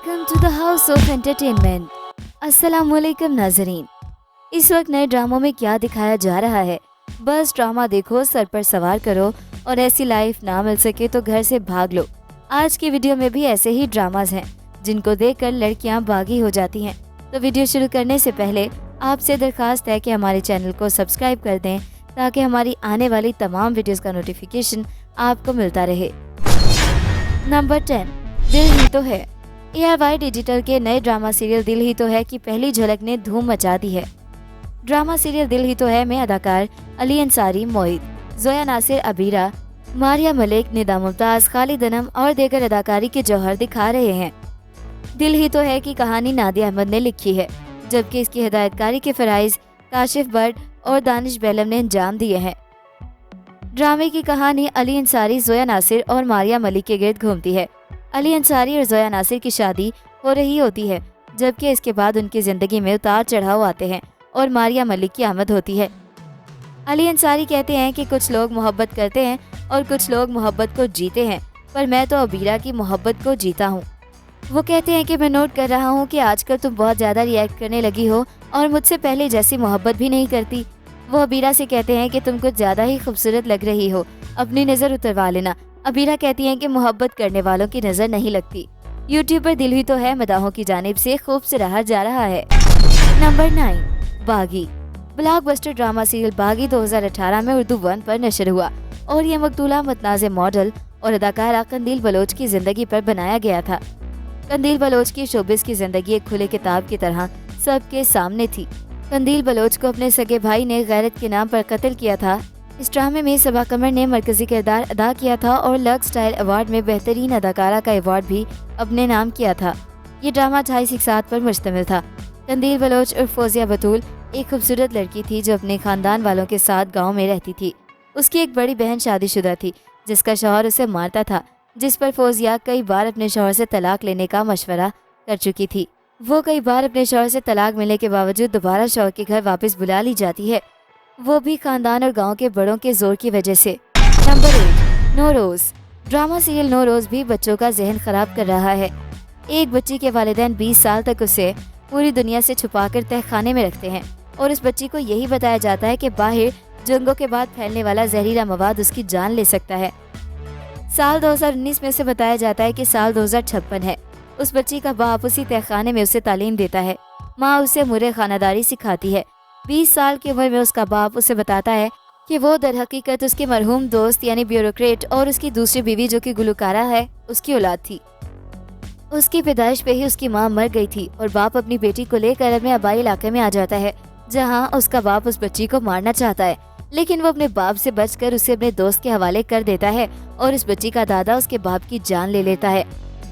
Welcome to the house of entertainment. अस्सलामुअलैकुम नाजरीन। इस वक्त नए ड्रामों में क्या दिखाया जा रहा है, बस ड्रामा देखो, सर पर सवार करो और ऐसी लाइफ ना मिल सके तो घर से भाग लो। आज की वीडियो में भी ऐसे ही ड्रामाज हैं जिनको देखकर लड़कियां बागी हो जाती हैं। तो वीडियो शुरू करने से पहले आपसे दरखास्त है कि हमारे चैनल को सब्सक्राइब कर दें ताकि हमारी आने वाली तमाम वीडियोस का नोटिफिकेशन आपको मिलता रहे। नंबर 10, दिल ही तो है। ARY डिजिटल के नए ड्रामा सीरियल दिल ही तो है की पहली झलक ने धूम मचा दी है। ड्रामा सीरियल दिल ही तो है में अदाकार अली अंसारी, मोहित, जोया नासिर, अबीरा, मारिया मलिक, निदा मुमताज, खालिद अनम और दीगर अदाकारी के जौहर दिखा रहे हैं। दिल ही तो है की कहानी नादिया अहमद ने लिखी है, जबकि इसकी हिदायतकारी के फराइज काशिफ बट और दानिश बेलम ने अंजाम दिए हैं। ड्रामे की कहानी अली अंसारी, जोया नासिर और मारिया मलिक के गिर्द घूमती है। अली अंसारी और जोया नासिर की शादी हो रही होती है, जबकि इसके बाद उनकी ज़िंदगी में उतार चढ़ाव आते हैं और मारिया मलिक की आमद होती है। अली अंसारी कहते हैं कि कुछ लोग मोहब्बत करते हैं और कुछ लोग मोहब्बत को जीते हैं, पर मैं तो अबीरा की मोहब्बत को जीता हूँ। वो कहते हैं कि मैं नोट कर रहा हूँ कि आजकल तुम बहुत ज़्यादा रिएक्ट करने लगी हो और मुझसे पहले जैसी मोहब्बत भी नहीं करती। वो अबीरा से कहते हैं कि तुम कुछ ज़्यादा ही खूबसूरत लग रही हो, अपनी नज़र उतरवा लेना। अबीरा कहती हैं कि मोहब्बत करने वालों की नज़र नहीं लगती। यूट्यूब पर दिल ही तो है मदाहों की जानिब से खूब सराहा जा रहा है। नंबर 9, बागी। ब्लॉकबस्टर ड्रामा सीरियल बागी 2018 में उर्दू 1 पर नशर हुआ और ये मकतूला मतनाज़े मॉडल और अदाकारा कंदील बलोच की ज़िंदगी पर बनाया गया था। कंदील बलोच की शोबिस की ज़िंदगी एक खुले किताब की तरह सबके सामने थी। कंदील बलोच को अपने सगे भाई ने गैरत के नाम पर कत्ल किया था। इस ड्रामे में सबा कमर ने मरकजी किरदार अदा किया था और लक्स स्टाइल अवार्ड में बेहतरीन अदाकारा का अवार्ड भी अपने नाम किया था। ये ड्रामा 2.5 पर मुश्तमिल था। कंदील बलोच और फौजिया बतूल एक खूबसूरत लड़की थी जो अपने खानदान वालों के साथ गाँव में रहती थी। उसकी एक बड़ी बहन शादीशुदा थी जिसका शौहर उसे मारता था, जिस पर फौजिया कई बार अपने शौहर से तलाक लेने का मशवरा कर चुकी थी। वो कई बार अपने शौहर से तलाक मिलने के बावजूद दोबारा शौहर के घर वापस बुला ली जाती है, वो भी खानदान और गांव के बड़ों के जोर की वजह से। Number 8, Nowruz. Drama serial Nowruz भी बच्चों का जहन खराब कर रहा है। एक बच्ची के वालिदैन 20 साल तक उसे पूरी दुनिया से छुपाकर तहखाने में रखते हैं और उस बच्ची को यही बताया जाता है कि बाहर जंगों के बाद फैलने वाला जहरीला मवाद उसकी जान ले सकता है। साल 2019 में से बताया जाता है कि साल 2056 है। उस बच्ची का बाप उसी तहखाने में उसे तालीम देता है। माँ उसे मुरे खानादारी सिखाती है। 20 साल की उम्र में उसका बाप उसे बताता है कि वो दर हकीकत उसके मरहूम दोस्त यानी ब्यूरोक्रेट और उसकी दूसरी बीवी जो कि गुलकारा है उसकी औलाद थी। उसकी पैदाइश पे ही उसकी माँ मर गई थी और बाप अपनी बेटी को लेकर अपने आबाई इलाके में आ जाता है, जहाँ उसका बाप उस बच्ची को मारना चाहता है, लेकिन वो अपने बाप से बचकर उसे अपने दोस्त के हवाले कर देता है और इस बच्ची का दादा उसके बाप की जान ले लेता है।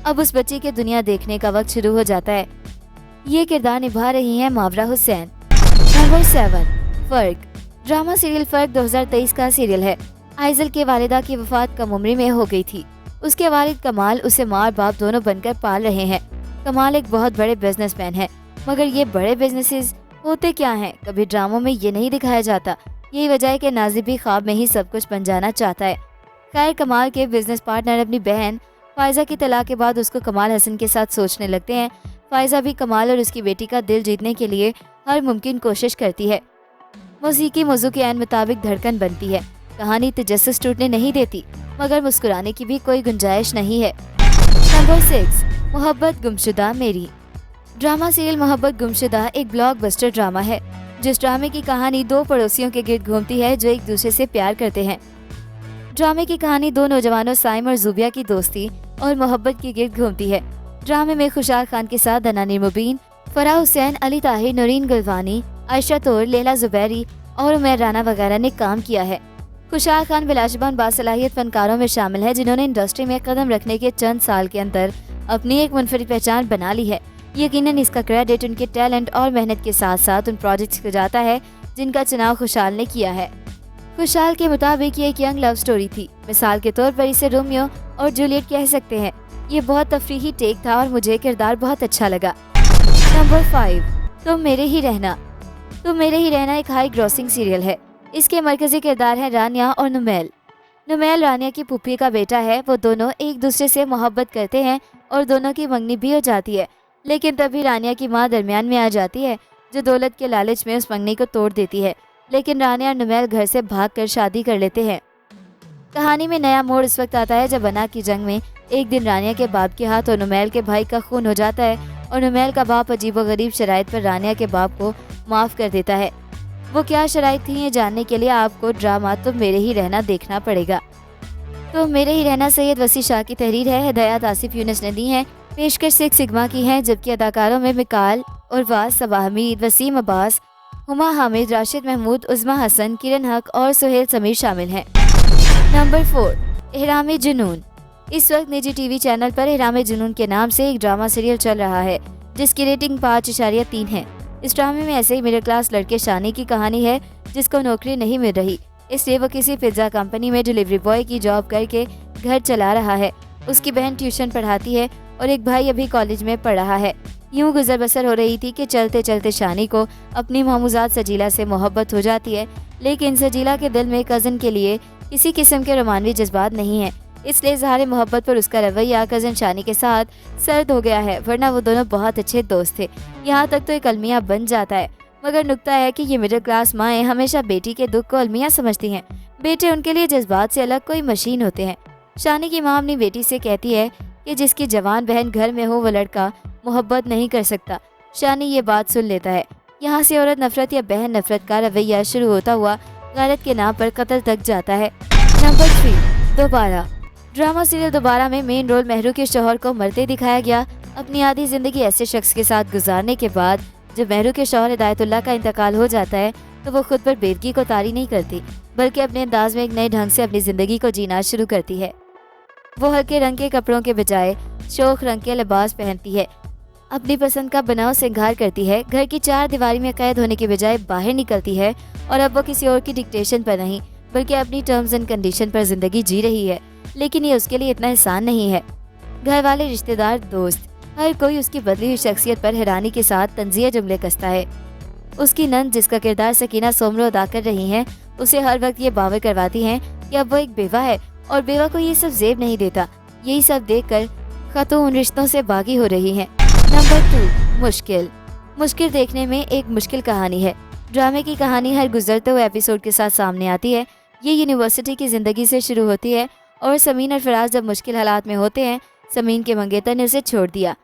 अब उस बच्ची के दुनिया देखने का वक्त शुरू हो जाता है। ये किरदार निभा रही हैं मावरा हुसैन। नंबर 7, फर्क। ड्रामा सीरियल फर्क 2023 का सीरियल है। आइजल के वालिदा की वफात कम उम्री में हो गई थी। उसके वालिद कमाल उसे माँ और बाप दोनों बनकर पाल रहे हैं। कमाल एक बहुत बड़े बिजनेसमैन है, मगर ये बड़े बिजनेसेस होते क्या हैं कभी ड्रामों में ये नहीं दिखाया जाता। यही वजह है कि नाजिब भी ख्वाब में ही सब कुछ बन जाना चाहता है। खैर, कमाल के बिजनेस पार्टनर अपनी बहन फायजा की तलाक के बाद उसको कमाल हसन के साथ सोचने लगते हैं। फायजा भी कमाल और उसकी बेटी का दिल जीतने के लिए हर मुमकिन कोशिश करती है। मौसीकी मौजू के ऐन मुताबिक धड़कन बनती है। कहानी तजस्सुस टूटने नहीं देती, मगर मुस्कुराने की भी कोई गुंजाइश नहीं है। नंबर 6, मोहब्बत गुमशुदा मेरी। ड्रामा सीरियल मोहब्बत गुमशुदा एक ब्लॉकबस्टर ड्रामा है, जिस ड्रामे की कहानी 2 पड़ोसियों के गिर्द घूमती है जो एक दूसरे से प्यार करते हैं। ड्रामे की कहानी 2 नौजवानों साइम और जुबिया की दोस्ती और मोहब्बत की गिर्द घूमती है। ड्रामे में खुशाल खान के साथ दनानी मुबीन, फराह हुसैन, अली ताहिर, नूरीन गलवानी, आयशा तौर, लैला जुबैरी और उमर राना वगैरह ने काम किया है। खुशाल खान बिलाशुबन बासलाहियत फनकारों में शामिल है जिन्होंने इंडस्ट्री में कदम रखने के चंद साल के अंदर अपनी एक मुनफरिद पहचान बना ली है। यकीनन इसका क्रेडिट उनके टैलेंट और मेहनत के साथ साथ उन प्रोजेक्ट्स को जाता है जिनका चुनाव खुशाल ने किया है। खुशाल के मुताबिक ये एक यंग लव स्टोरी थी। मिसाल के तौर पर इसे रोमियो और जूलियट कह सकते हैं। ये बहुत तफरीही टेक था और मुझे किरदार बहुत अच्छा लगा। नंबर 5, तुम मेरे ही रहना। तुम मेरे ही रहना एक हाई ग्रॉसिंग सीरियल है। इसके मरकजी किरदार हैं रानिया और नुमैल। नुमैल रानिया की पुप्पी का बेटा है। वो दोनों एक दूसरे से मोहब्बत करते हैं और दोनों की मंगनी भी हो जाती है, लेकिन तभी रानिया की माँ दरमियान में आ जाती है, जो दौलत के लालच में उस मंगनी को तोड़ देती है। लेकिन रानिया और नुमैल घर से भागकर शादी कर लेते हैं। कहानी में नया मोड़ उस वक्त आता है जब अना की जंग में एक दिन रानिया के बाप के हाथ और नुमैल के भाई का खून हो जाता है और नुमैल का बाप अजीबोगरीब शराइत पर रानिया के बाप को माफ़ कर देता है। वो क्या शराइत थी, ये जानने के लिए आपको ड्रामा तुम मेरे ही रहना देखना पड़ेगा। तो मेरे ही रहना सैयद वसी शाह की तहरीर है, हिदायत आसिफ यूनुस ने दी है, पेशकश सिक्स सिग्मा की है, जबकि अदाकारों में मिकाल, उर्वास, सबा हमीद, वसीम अब्बास, हुमा हामिद, राशिद महमूद, उज़मा हसन, किरण हक और सुहेल समीर शामिल हैं। नंबर 4, इहराम जुनून। इस वक्त निजी टीवी चैनल पर इहराम जुनून के नाम से एक ड्रामा सीरियल चल रहा है, जिसकी रेटिंग 5.3 है। इस ड्रामे में ऐसे ही मिडिल क्लास लड़के शानी की कहानी है, जिसको नौकरी नहीं मिल रही, इसलिए वो किसी पिज्ज़ा कंपनी में डिलीवरी बॉय की जॉब करके घर चला रहा है। उसकी बहन ट्यूशन पढ़ाती है और एक भाई अभी कॉलेज में पढ़ रहा है। यूं गुजर बसर हो रही थी कि चलते चलते शानी को अपनी मामूजात सजीला से मोहब्बत हो जाती है, लेकिन सजीला के दिल में कज़न के लिए किसी किस्म के रोमानवी जज्बात नहीं है, इसलिए इज़हार मोहब्बत पर उसका रवैया कज़न शानी के साथ सर्द हो गया है, वरना वो दोनों बहुत अच्छे दोस्त थे। यहाँ तक तो एक अलमिया बन जाता है। मगर नुक्ता है कि ये मिडिल क्लास माएँ हमेशा बेटी के दुख को अलमिया समझती हैं। बेटे उनके लिए जज्बात से अलग कोई मशीन होते हैं। शानी की माँ अपनी बेटी से कहती है कि जिसकी जवान बहन घर में हो वो लड़का मोहब्बत नहीं कर सकता। शानी ये बात सुन लेता है। यहाँ से औरत नफरत या बहन नफरत का रवैया शुरू होता हुआ गैरत के नाम पर कत्ल तक जाता है। नंबर 3, दोबारा। ड्रामा सीरियल दोबारा में मेन रोल महरू के शौहर को मरते दिखाया गया। अपनी आधी जिंदगी ऐसे शख्स के साथ गुजारने के बाद जब महरू के शौहर हिदायतुल्लाह का इंतकाल हो जाता है तो वो खुद पर बेदगी को तारी नहीं करती, बल्कि अपने अंदाज में एक नए ढंग से अपनी ज़िंदगी को जीना शुरू करती है। वो हल्के रंग के कपड़ों के बजाय शोख रंग के लिबास पहनती है, अपनी पसंद का बनाव श्रृंगार करती है, घर की चार दीवारी में कैद होने के बजाय बाहर निकलती है और अब वो किसी और की डिक्टेशन पर नहीं बल्कि अपनी टर्म्स एंड कंडीशन पर ज़िंदगी जी रही है। लेकिन ये उसके लिए इतना आसान नहीं है। घर वाले, रिश्तेदार, दोस्त, हर कोई उसकी बदली हुई शख्सियत पर हैरानी के साथ तंजिया जुमले कसता है। उसकी नंद, जिसका किरदार सकीना सोमरो अदा कर रही हैं, उसे हर वक्त ये बावर करवाती हैं कि अब वो एक बेवा है और बेवा को ये सब जेब नहीं देता। यही सब देखकर खतू उन रिश्तों से बागी हो रही हैं। नंबर 2, मुश्किल। मुश्किल देखने में एक मुश्किल कहानी है। ड्रामे की कहानी हर गुजरते हुए एपिसोड के साथ सामने आती है। ये यूनिवर्सिटी की ज़िंदगी से शुरू होती है और समीन और फराज जब मुश्किल हालात में होते हैं, समीन के मंगेतर ने उसे छोड़ दिया।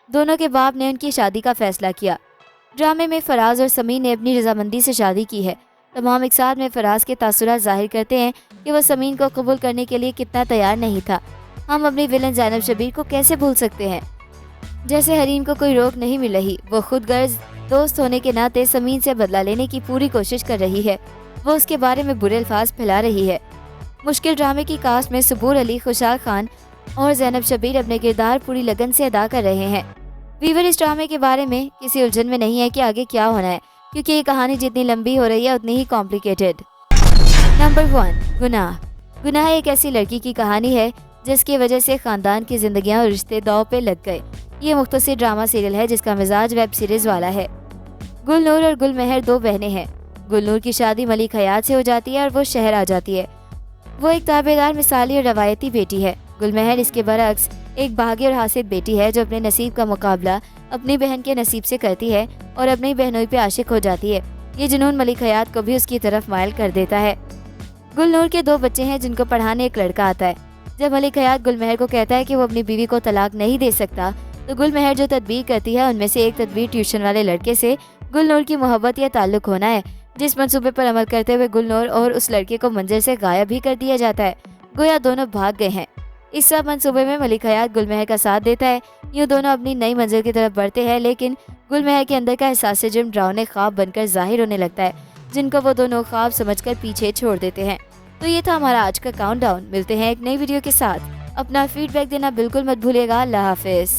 दोनों के बाप ने उनकी शादी का फैसला किया। ड्रामे में फराज और समीन ने अपनी रजामंदी से शादी की है। तमाम इकसार में फराज के तासुरात जाहिर करते हैं कि वह समीन को कबूल करने के लिए कितना तैयार नहीं था। हम अपनी विलन ज़ैनब शबीर को कैसे भूल सकते हैं। जैसे हरीम को कोई रोक नहीं मिल रही, वो खुद गर्ज दोस्त होने के नाते समीन से बदला लेने की पूरी कोशिश कर रही है। वो उसके बारे में बुरे अल्फाज फैला रही है। मुश्किल ड्रामे की कास्ट में सबूर अली, खुशाल खान और ज़ैनब शबीर अपने किरदार पूरी लगन से अदा कर रहे हैं। वीवर इस ड्रामे के बारे में किसी उलझन में नहीं है कि आगे क्या होना है, क्योंकि ये कहानी जितनी लंबी हो रही है उतनी ही कॉम्प्लिकेटेड। नंबर 1, गुनाह। गुनाह एक ऐसी लड़की की कहानी है जिसकी वजह से ख़ानदान की ज़िंदगियाँ और रिश्ते दांव पे लग गए। ये मुख्तसर ड्रामा सीरियल है जिसका मिजाज वेब सीरीज़ वाला है। गुलनूर और गुलमहर 2 बहनें हैं। गुलनूर की शादी मलिक हयात से हो जाती है और वो शहर आ जाती है। वो एक ताबेदार, मिसाली और रवायती बेटी है। गुलमहर इसके बरक्स एक भागी और हासिल बेटी है जो अपने नसीब का मुकाबला अपनी बहन के नसीब से करती है और अपनी बहनोई पे आशिक हो जाती है। ये जुनून मलिक हयात को भी उसकी तरफ माइल कर देता है। गुलनूर के 2 बच्चे हैं जिनको पढ़ाने एक लड़का आता है। जब मलिक हयात गुलमहर को कहता है कि वो अपनी बीवी को तलाक नहीं दे सकता, तो गुलमहर जो तदबीर करती है उनमें से एक तदबीर ट्यूशन वाले लड़के से गुलनूर की मोहब्बत या ताल्लुक होना है, जिस मंसूबे पर अमल करते हुए गुलनूर और उस लड़के को मंजिल से गायब भी कर दिया जाता है, गोया दोनों भाग गए हैं। इस सब मंसूबे में मलिक हयात गुलमहर का साथ देता है। यूँ दोनों अपनी नई मंजिल की तरफ बढ़ते हैं, लेकिन गुलमहर के अंदर का एहसास जुर्म डरावने ख्वाब बनकर जाहिर होने लगता है, जिनको वो दोनों ख्वाब समझकर पीछे छोड़ देते हैं। तो ये था हमारा आज का काउंटडाउन। मिलते हैं एक नई वीडियो के साथ। अपना फीडबैक देना बिल्कुल मत भूलिएगा। अल्लाह हाफिज़।